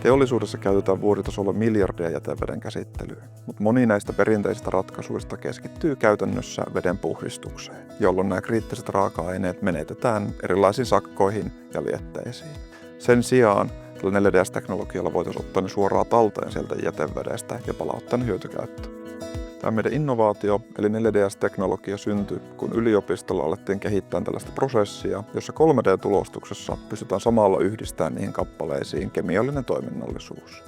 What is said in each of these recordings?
Teollisuudessa käytetään vuositasolla miljardia jäteveden käsittelyyn, mutta moni näistä perinteisistä ratkaisuista keskittyy käytännössä veden puhdistukseen, jolloin nämä kriittiset raaka-aineet menetetään erilaisiin sakkoihin ja lietteisiin. Sen sijaan tällä 4DS-teknologialla voitaisiin ottaa ne suoraan talteen sieltä jätevedestä ja palauttaa ne hyötykäyttöön. Tämä meidän innovaatio, eli 4DS-teknologia, syntyi, kun yliopistolla alettiin kehittää tällaista prosessia, jossa 3D-tulostuksessa pystytään samalla yhdistämään niihin kappaleisiin kemiallinen toiminnallisuus.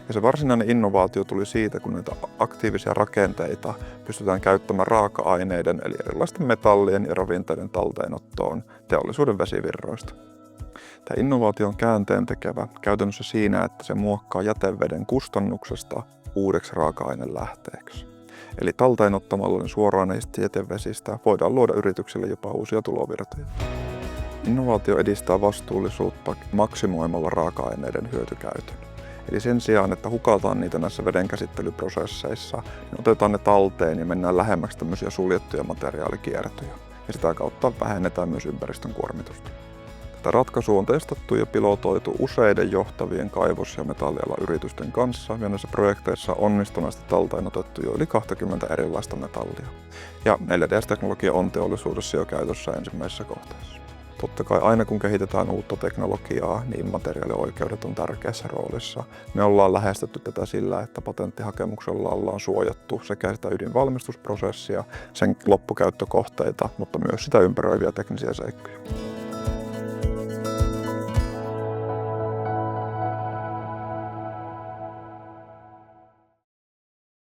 Ja se varsinainen innovaatio tuli siitä, kun näitä aktiivisia rakenteita pystytään käyttämään raaka-aineiden, eli erilaisten metallien ja ravinteiden talteenottoon teollisuuden vesivirroista. Tämä innovaatio on käänteentekevä käytännössä siinä, että se muokkaa jäteveden kustannuksesta uudeksi raaka-ainelähteeksi. Eli talteenottamalla ne suoraan näistä jätevesistä voidaan luoda yrityksille jopa uusia tulovirtoja. Innovaatio edistää vastuullisuutta maksimoimalla raaka-aineiden hyötykäytön. Eli sen sijaan, että hukataan niitä näissä vedenkäsittelyprosesseissa, niin otetaan ne talteen ja mennään lähemmäksi tämmöisiä suljettuja materiaalikiertoja. Ja sitä kautta vähennetään myös ympäristön kuormitusta. Tätä ratkaisua on testattu ja pilotoitu useiden johtavien kaivos- ja metallialan yritysten kanssa, ja näissä projekteissa on onnistuneesti talteen otettu jo yli 20 erilaista metallia. Ja 4DS-teknologia on teollisuudessa jo käytössä ensimmäisessä kohteessa. Totta kai aina kun kehitetään uutta teknologiaa, niin materiaalioikeudet on tärkeässä roolissa. Me ollaan lähestytty tätä sillä, että patenttihakemuksella ollaan suojattu sekä sitä ydinvalmistusprosessia, sen loppukäyttökohteita, mutta myös sitä ympäröiviä teknisiä seikkoja.